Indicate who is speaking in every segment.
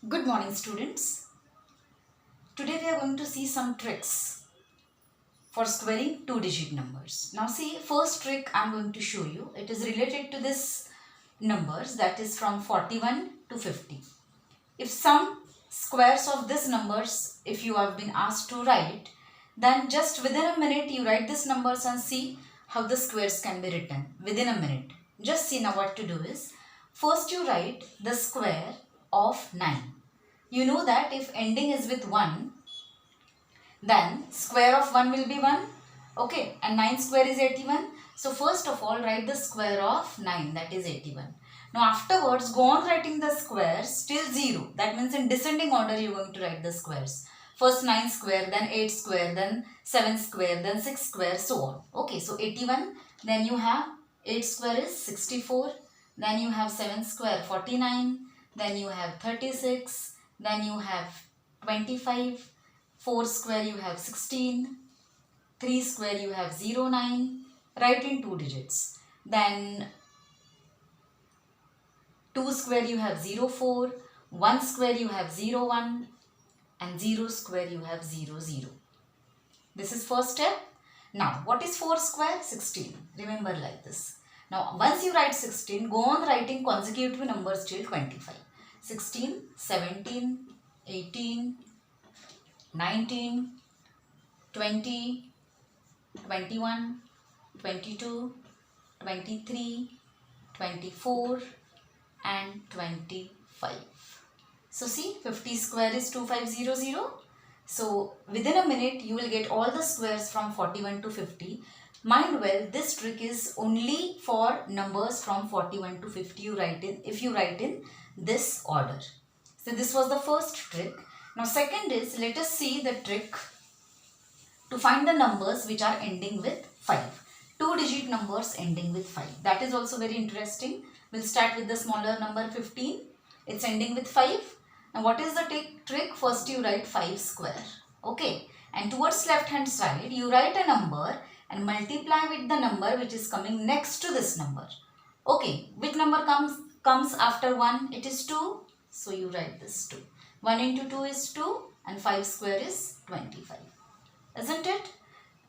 Speaker 1: Good morning, students. Today we are going to see some tricks for squaring two-digit numbers. Now see, first trick I am going to show you. It is related to this numbers, that is from 41 to 50. If some squares of these numbers, if you have been asked to write, then just within a minute you write these numbers and see how the squares can be written within a minute. Just see now what to do is, first you write the square of 9. You know that if ending is with 1, then square of 1 will be 1. Okay, and 9 square is 81. So first of all write the square of 9, that is 81. Now afterwards go on writing the squares till 0. That means in descending order you are going to write the squares. First 9 square, then 8 square, then 7 square, then 6 square, so on. Okay, so 81, then you have 8 square is 64, then you have 7 square 49, then you have 36, then you have 25, 4 square you have 16, 3 square you have 09, write in 2 digits. Then 2 square you have 04, 1 square you have 01, and 0 square you have 00. This is first step. Now what is 4 square? 16. Remember like this. Now once you write 16, go on writing consecutive numbers till 25. 16, 17, 18, 19, 20, 21, 22, 23, 24 and 25. So see, 50 square is 2500. So within a minute you will get all the squares from 41 to 50. Mind well, this trick is only for numbers from 41 to 50 if you write in this order. So this was the first trick. Now second is, let us see the trick to find the numbers which are ending with 5. Two-digit numbers ending with 5. That is also very interesting. We'll start with the smaller number 15. It's ending with 5. Now what is the trick? First you write 5 square. Okay. And towards left hand side you write a number and multiply with the number which is coming next to this number. Okay. Which number comes after 1? It is 2. So you write this 2. 1 into 2 is 2 and 5 square is 25. Isn't it?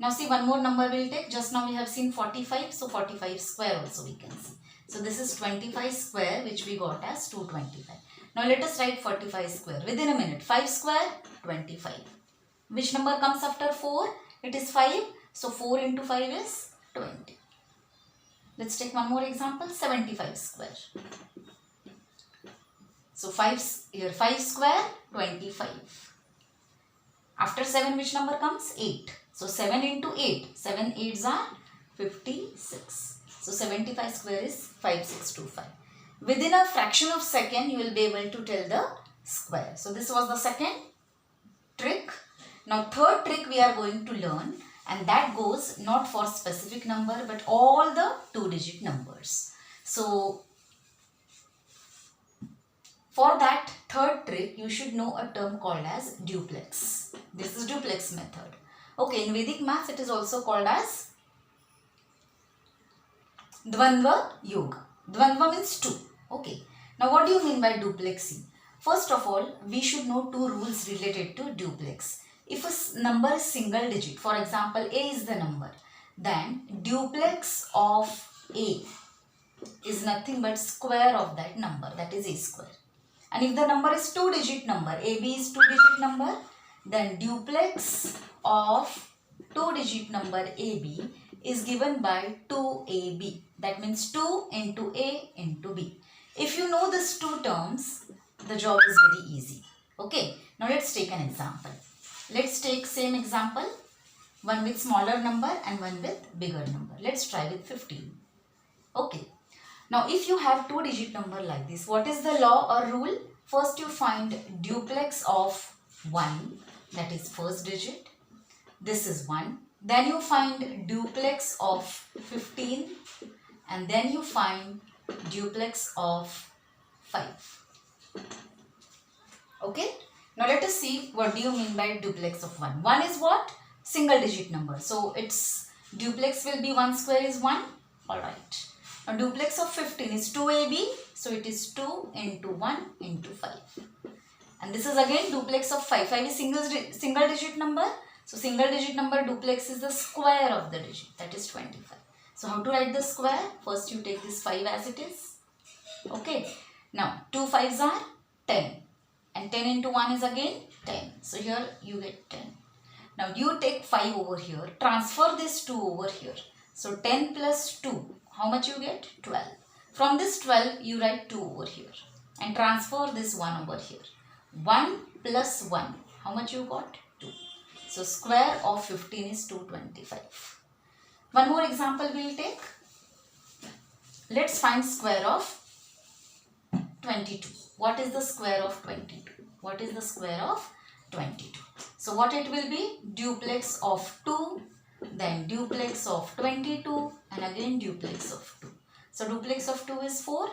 Speaker 1: Now see, one more number we'll take. Just now we have seen 45. So 45 square also we can see. So this is 25 square which we got as 225. Now let us write 45 square within a minute. 5 square, 25. Which number comes after 4? It is 5. So 4 into 5 is 20. Let's take one more example. 75 square. So 5 square, 25. After 7 which number comes? 8. So 7 into 8. 7 8s are 56. So 75 square is 5625. Within a fraction of second you will be able to tell the square. So this was the second trick. Now third trick we are going to learn, and that goes not for specific number but all the two-digit numbers. So for that third trick you should know a term called as duplex. This is duplex method. Okay, in Vedic maths it is also called as Dvandva Yoga. Dvandva means 2. Okay. Now what do you mean by duplexing? First of all, we should know 2 rules related to duplex. If a number is single digit, for example A is the number, then duplex of A is nothing but square of that number, that is A square. And if the number is 2-digit number, AB is 2-digit number, then duplex of 2-digit number AB is given by 2AB. That means 2 into A into B. If you know these two terms, the job is very easy. Okay. Now let's take an example. Let's take same example. One with smaller number and one with bigger number. Let's try with 15. Okay. Now if you have 2-digit number like this, what is the law or rule? First you find duplex of 1, that is first digit. This is 1. Then you find duplex of 15 and then you find duplex of 5. Okay. Now let us see what do you mean by duplex of 1. 1 is what? Single digit number. So its duplex will be 1 square is 1. Alright. Now duplex of 15 is 2AB. So it is 2 into 1 into 5. And this is again duplex of 5. 5 is single digit number. So single digit number duplex is the square of the digit, that is 25. So how to write the square? First you take this 5 as it is. Okay. Now 2 5s are 10. And 10 into 1 is again 10. So here you get 10. Now you take 5 over here. Transfer this 2 over here. So 10 plus 2. How much you get? 12. From this 12 you write 2 over here. And transfer this 1 over here. 1 plus 1. How much you got? 2. So square of 15 is 225. One more example we will take. Let's find square of 22. What is the square of 22? What is the square of 22? So what it will be? Duplex of 2, then duplex of 22, and again duplex of 2. So duplex of 2 is 4,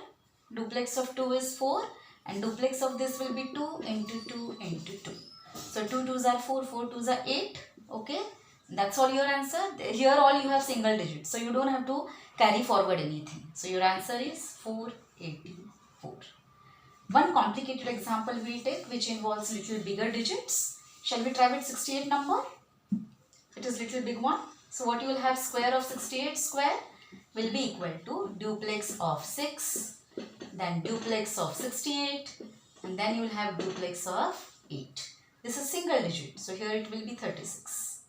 Speaker 1: duplex of 2 is 4, and duplex of this will be 2 into 2 into 2. So 2 2s are 4, 4 2s are 8. Okay, that's all your answer. Here all you have single digits, so you don't have to carry forward anything. So your answer is 484. One complicated example we'll take which involves little bigger digits. Shall we try with 68 number? It is little big one. So what you will have, square of 68 square will be equal to duplex of 6, then duplex of 68, and then you will have duplex of 8. This is single digit, so here it will be 36.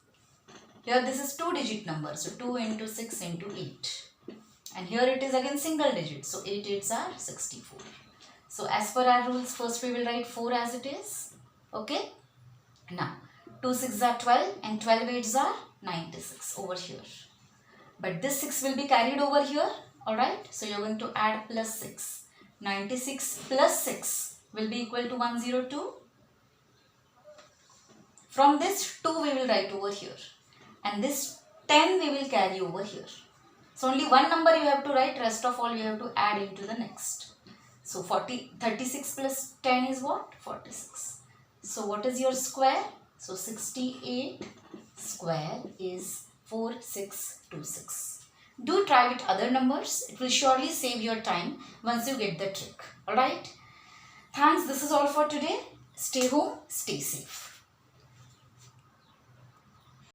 Speaker 1: Here this is 2 digit number, so 2 into 6 into 8. And here it is again single digit, so 8 8s are 64. So as per our rules, first we will write 4 as it is. Okay. Now 2 6s are 12 and 12 8s are 96 over here. But this 6 will be carried over here. Alright. So you are going to add plus 6. 96 plus 6 will be equal to 102. From this 2 we will write over here. And this 10 we will carry over here. So only one number you have to write. Rest of all you have to add into the next. So 36 plus 10 is what? 46. So what is your square? So 68 square is 4626. Do try with other numbers. It will surely save your time once you get the trick. Alright. Thanks. This is all for today. Stay home. Stay safe.